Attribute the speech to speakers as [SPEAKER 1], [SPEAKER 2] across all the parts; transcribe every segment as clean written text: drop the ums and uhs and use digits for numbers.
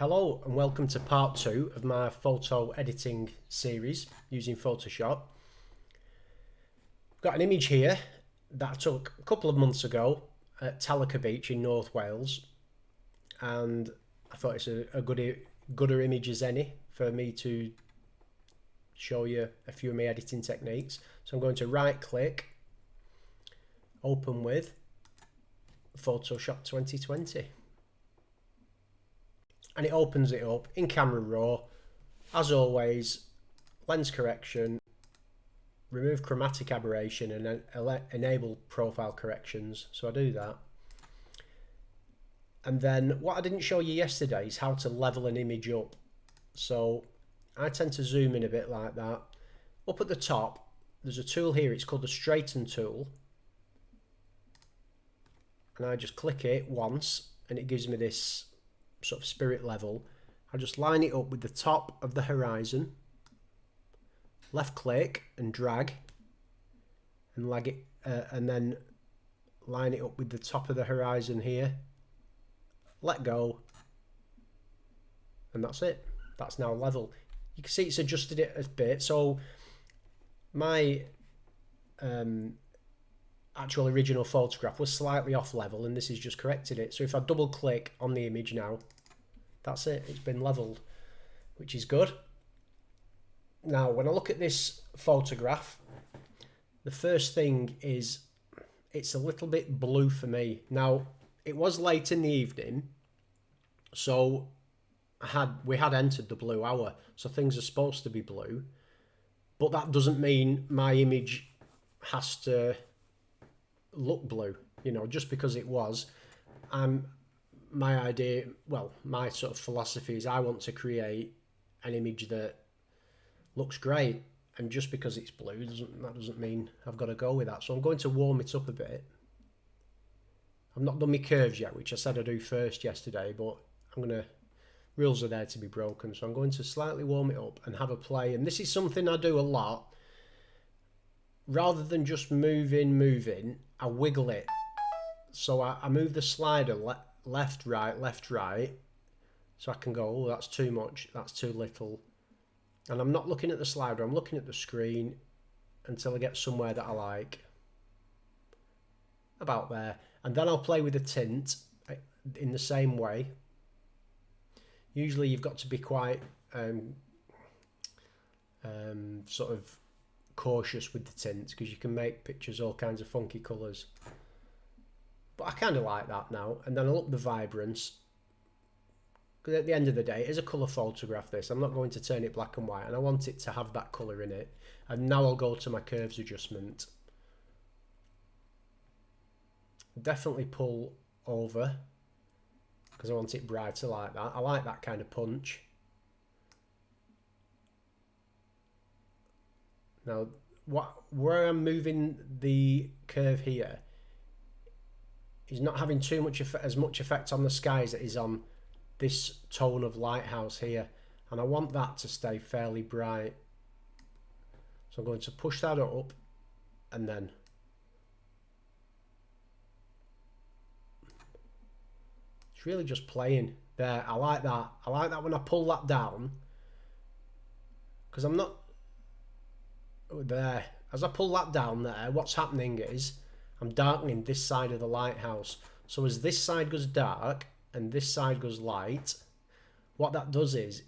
[SPEAKER 1] Hello and welcome to part 2 of my photo editing series using Photoshop. Got an image here that I took a couple of months ago at Talca Beach in North Wales, and I thought it's a gooder image as any for me to show you a few of my editing techniques. So I'm going to right click, open with Photoshop 2020. And it opens it up in camera raw. As always, lens correction, remove chromatic aberration, and enable profile corrections. So I do that. And then what I didn't show you yesterday is how to level an image up. So I tend to zoom in a bit like that. Up at the top, there's a tool here. It's called the straighten tool. And I just click it once and it gives me this sort of spirit level. I just line it up with the top of the horizon, left click and drag, and lag it, and then line it up with the top of the horizon here. Let go, and that's it. That's now level. You can see it's adjusted it a bit. So my actual original photograph was slightly off level, and this has just corrected it. So if I double click on the image now, that's it, it's been leveled, which is good. Now when I look at this photograph, the first thing is it's a little bit blue for me. Now it was late in the evening, so we had entered the blue hour, so things are supposed to be blue, but that doesn't mean my image has to look blue, you know, just because it was. My idea, well, my sort of philosophy is I want to create an image that looks great, and just because it's blue doesn't mean I've got to go with that. So I'm going to warm it up a bit. I've not done my curves yet, which I said I'd do first yesterday, but rules are there to be broken, so I'm going to slightly warm it up and have a play. And this is something I do a lot. Rather than just move in, I wiggle it. So I move the slider left, right, so I can go, oh, that's too much, that's too little. And I'm not looking at the slider, I'm looking at the screen until I get somewhere that I like. About there. And then I'll play with the tint in the same way. Usually you've got to be quite sort of cautious with the tints, because you can make pictures all kinds of funky colours. But I kind of like that now. And then I'll up the vibrance, because at the end of the day it is a colour photograph this. I'm not going to turn it black and white, and I want it to have that colour in it. And now I'll go to my curves adjustment. Definitely pull over, because I want it brighter like that. I like that kind of punch. Now where I'm moving the curve here is not having too much as much effect on the sky as it is on this tone of lighthouse here, and I want that to stay fairly bright. So I'm going to push that up, and then it's really just playing there. I like that. I like that when I pull that down, because I'm not there. As I pull that down there, what's happening is I'm darkening this side of the lighthouse. So as this side goes dark and this side goes light, what that does is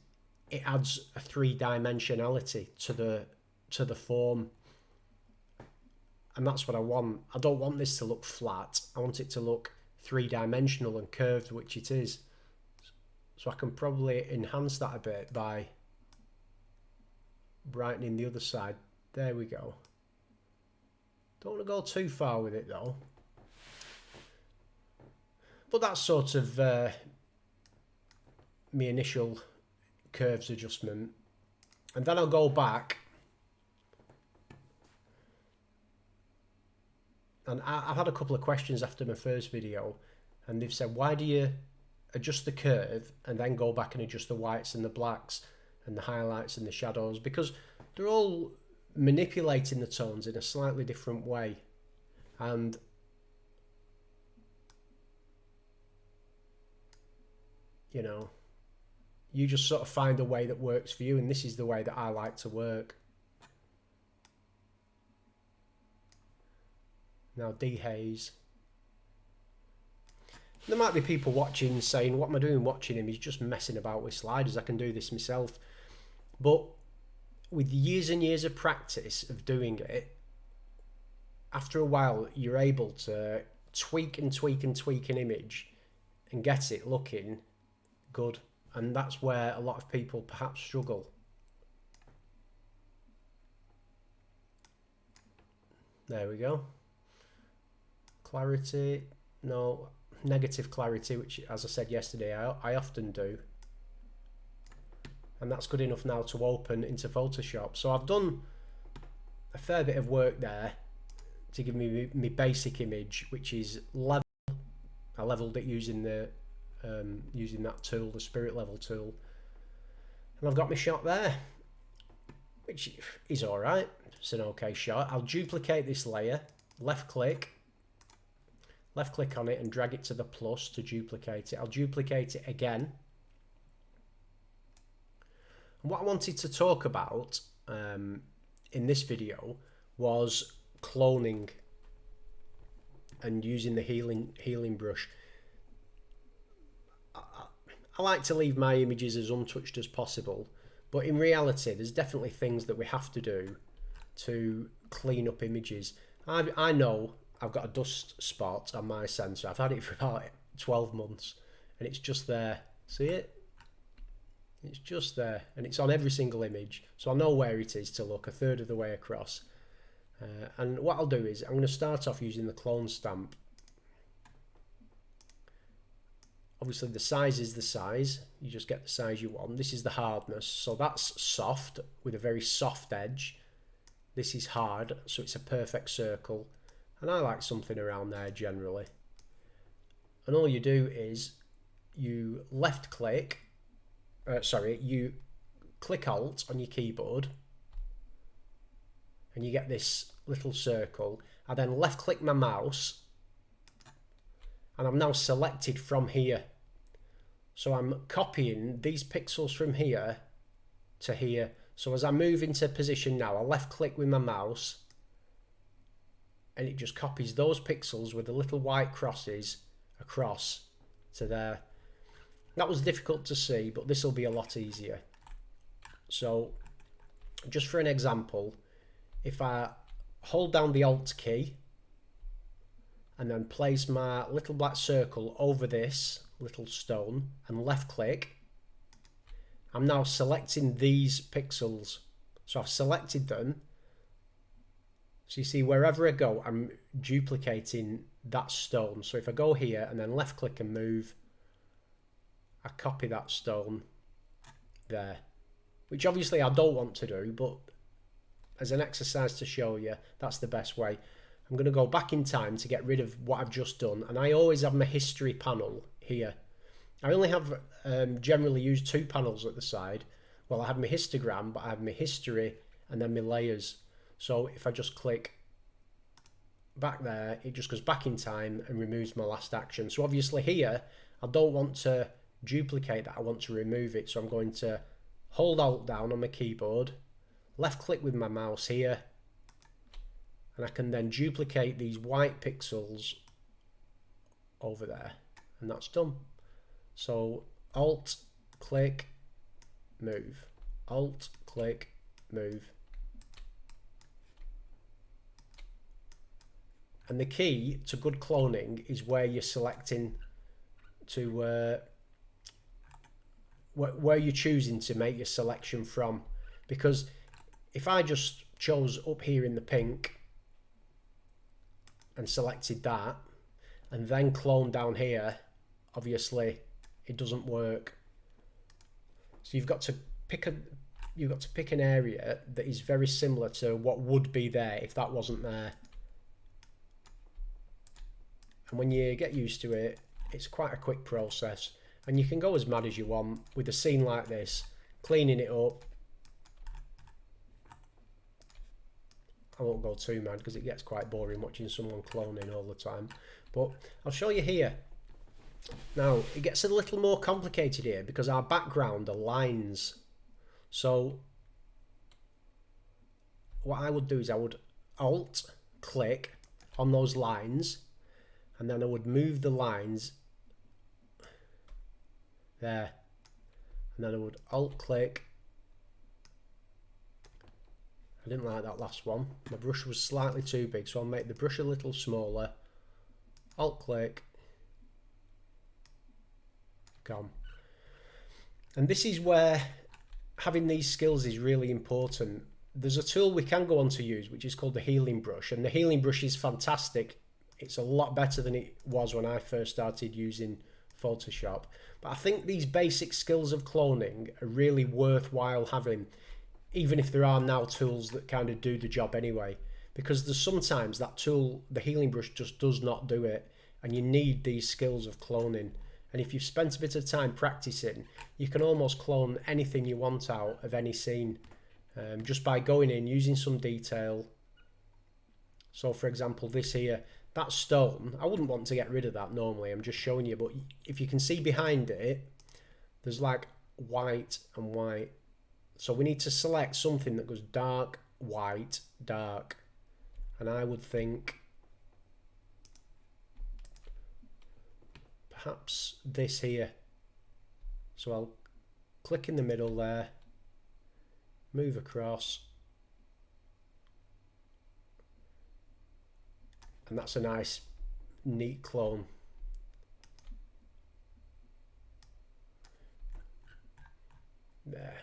[SPEAKER 1] it adds a three-dimensionality to the form, and that's what I want. I don't want this to look flat. I want it to look three-dimensional and curved, which it is. So I can probably enhance that a bit by brightening the other side. There we go. Don't want to go too far with it though. But that's sort of my initial curves adjustment. And then I'll go back. And I've had a couple of questions after my first video, and they've said, why do you adjust the curve and then go back and adjust the whites and the blacks and the highlights and the shadows? Because they're all manipulating the tones in a slightly different way, and you know, You just sort of find a way that works for you, and this is the way that I like to work. Now dehaze. There might be people watching saying, what am I doing watching him? He's just messing about with sliders. I can do this myself. But with years and years of practice of doing it, after a while you're able to tweak and tweak and tweak an image and get it looking good. And that's where a lot of people perhaps struggle. There we go. Clarity, no, negative clarity, which as I said yesterday, I often do. And that's good enough now to open into Photoshop. So I've done a fair bit of work there to give me my basic image, which is level. I leveled it using the using that tool, the spirit level tool, and I've got my shot there, which is all right. It's an okay shot. I'll duplicate this layer, left click on it and drag it to the plus to duplicate it. I'll duplicate it again. And what I wanted to talk about in this video was cloning and using the healing brush. I like to leave my images as untouched as possible, but in reality there's definitely things that we have to do to clean up images. I know I've got a dust spot on my sensor. I've had it for about 12 months and it's just there. See it? It's just there, and it's on every single image, so I know where it is to look a third of the way across. And what I'll do is I'm going to start off using the clone stamp. Obviously the size is the size, you just get the size you want. This is the hardness, so that's soft with a very soft edge. This is hard, so it's a perfect circle, and I like something around there generally. And all you do is you left click, you click Alt on your keyboard and you get this little circle. I then left click my mouse and I'm now selected from here. So I'm copying these pixels from here to here. So as I move into position now, I left click with my mouse and it just copies those pixels with the little white crosses across to there. That was difficult to see, but this will be a lot easier. So just for an example, if I hold down the Alt key and then place my little black circle over this little stone and left click, I'm now selecting these pixels. So I've selected them. So you see, wherever I go, I'm duplicating that stone. So if I go here and then left click and move, I copy that stone there, which obviously I don't want to do, but as an exercise to show you, that's the best way. I'm going to go back in time to get rid of what I've just done, and I always have my history panel here. I only have generally used two panels at the side. Well, I have my histogram, but I have my history and then my layers. So if I just click back there, it just goes back in time and removes my last action. So obviously here, I don't want to duplicate that, I want to remove it. So I'm going to hold Alt down on my keyboard, left click with my mouse here, and I can then duplicate these white pixels over there, and that's done. So Alt click move, Alt click move. And the key to good cloning is where you're selecting to where you're choosing to make your selection from, because if I just chose up here in the pink and selected that and then clone down here, obviously it doesn't work. So you've got to pick an area that is very similar to what would be there if that wasn't there. And when you get used to it, it's quite a quick process. And you can go as mad as you want with a scene like this, cleaning it up. I won't go too mad because it gets quite boring watching someone cloning all the time. But I'll show you here. Now, it gets a little more complicated here because our background are lines. So what I would do is I would Alt click on those lines, and then I would move the lines there, and then I would Alt click. I didn't like that last one. My brush was slightly too big, so I'll make the brush a little smaller. Alt click. Gone. And this is where having these skills is really important. There's a tool we can go on to use, which is called the healing brush, and the healing brush is fantastic. It's a lot better than it was when I first started using Photoshop. But I think these basic skills of cloning are really worthwhile having, even if there are now tools that kind of do the job anyway, because there's sometimes that tool, the healing brush, just does not do it, and you need these skills of cloning. And if you've spent a bit of time practicing, you can almost clone anything you want out of any scene, just by going in, using some detail. So for example, this here, that stone, I wouldn't want to get rid of that normally, I'm just showing you, but if you can see behind it, there's like white and white. So we need to select something that goes dark, white, dark. And I would think perhaps this here. So I'll click in the middle there, move across, and that's a nice neat clone. There.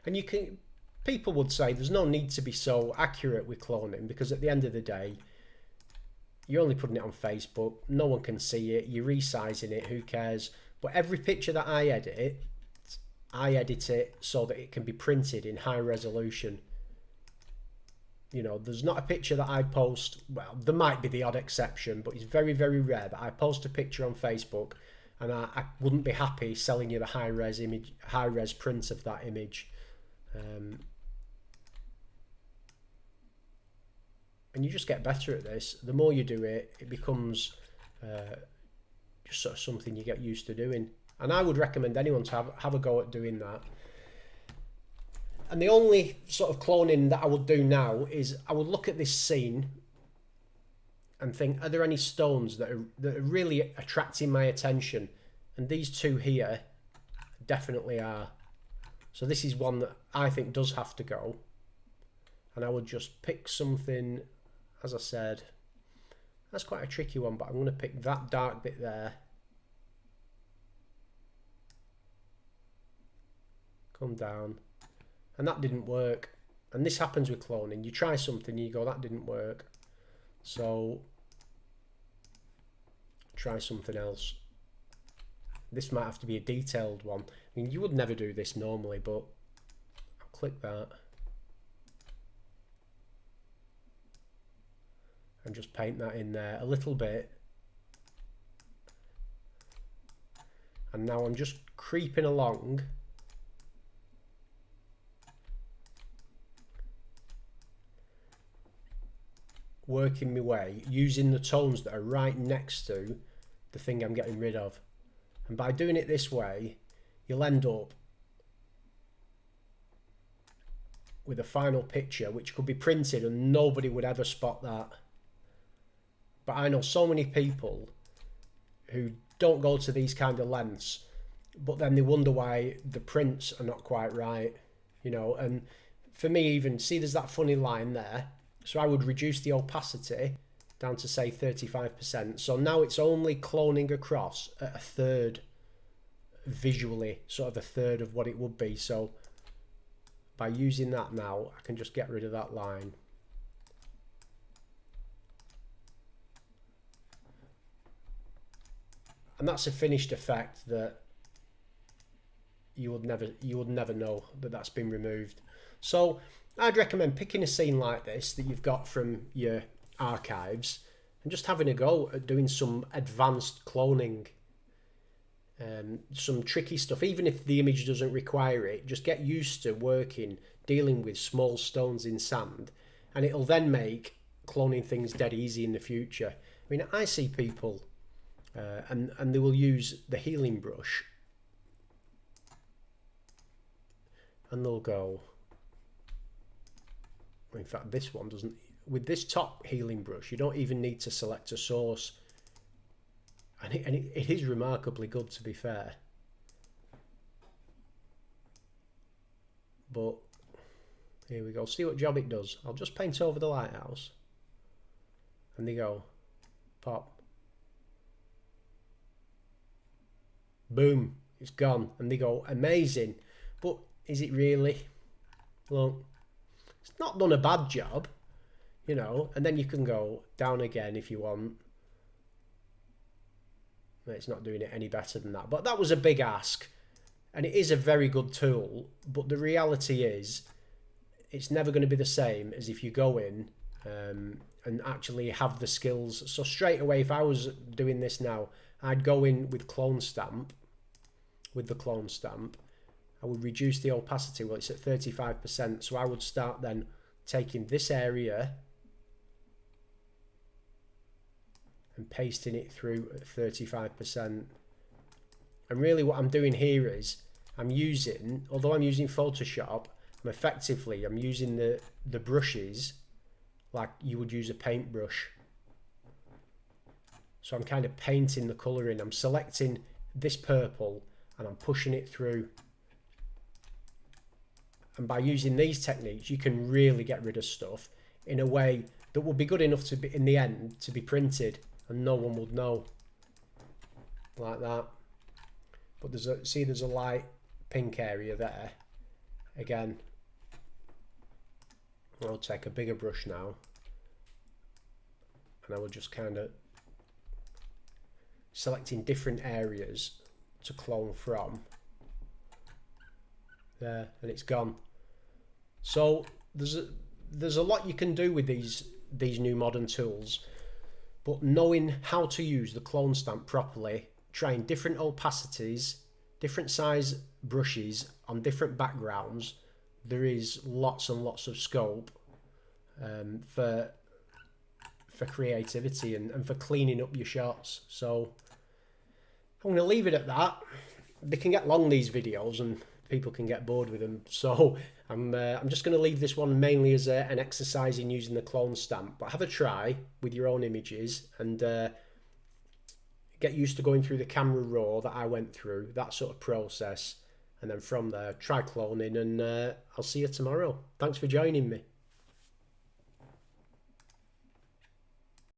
[SPEAKER 1] And you can, people would say there's no need to be so accurate with cloning, because at the end of the day, you're only putting it on Facebook, no one can see it, you're resizing it, who cares? But every picture that I edit it so that it can be printed in high resolution. You know, there's not a picture that I post, well, there might be the odd exception, but it's very, very rare that I post a picture on Facebook and I wouldn't be happy selling you the high-res image, high-res print of that image. And you just get better at this. The more you do it, it becomes just sort of something you get used to doing. And I would recommend anyone to have a go at doing that. And the only sort of cloning that I would do now is I would look at this scene and think, are there any stones that are really attracting my attention? And these two here definitely are. So this is one that I think does have to go. And I would just pick something, as I said, that's quite a tricky one, but I'm going to pick that dark bit there. Come down. And that didn't work. And this happens with cloning. You try something, you go, that didn't work. So try something else. This might have to be a detailed one. I mean, you would never do this normally, but I'll click that. And just paint that in there a little bit. And now I'm just creeping along. Working my way using the tones that are right next to the thing I'm getting rid of. And by doing it this way, you'll end up with a final picture which could be printed and nobody would ever spot that. But I know so many people who don't go to these kind of lengths, but then they wonder why the prints are not quite right, you know. And for me, even, see there's that funny line there. So I would reduce the opacity down to say 35%. So now it's only cloning across at a third visually, sort of a third of what it would be. So by using that now, I can just get rid of that line. And that's a finished effect that you would never know that that's been removed. So I'd recommend picking a scene like this that you've got from your archives and just having a go at doing some advanced cloning, some tricky stuff. Even if the image doesn't require it, just get used to dealing with small stones in sand, and it'll then make cloning things dead easy in the future. I mean, I see people and they will use the healing brush, and they'll go, in fact this one doesn't, with this top healing brush you don't even need to select a source, and it is remarkably good, to be fair. But here we go, see what job it does. I'll just paint over the lighthouse and they go pop, boom, it's gone, and they go amazing. But is it really? Look, it's not done a bad job, you know. And then you can go down again if you want. It's not doing it any better than that, but that was a big ask, and it is a very good tool, but the reality is it's never going to be the same as if you go in and actually have the skills. So straight away, if I was doing this now, I'd go in with clone stamp. With the clone stamp, I would reduce the opacity. Well, it's at 35%, so I would start then taking this area and pasting it through at 35%. And really what I'm doing here is I'm using, although I'm using Photoshop, I'm using the brushes like you would use a paintbrush. So I'm kind of painting the colour in. I'm selecting this purple and I'm pushing it through. And by using these techniques, you can really get rid of stuff in a way that will be good enough to be, in the end, to be printed and no one would know. Like that. But there's a light pink area there. Again, I'll take a bigger brush now and I will just kind of selecting different areas to clone from there, and it's gone. So there's a lot you can do with these new modern tools, but knowing how to use the clone stamp properly, trying different opacities, different size brushes on different backgrounds, there is lots and lots of scope for creativity and for cleaning up your shots. So I'm going to leave it at that. They can get long, these videos, and people can get bored with them. So I'm just going to leave this one mainly as an exercise in using the clone stamp. But have a try with your own images and get used to going through the camera raw that I went through, that sort of process. And then from there, try cloning, and I'll see you tomorrow. Thanks for joining me.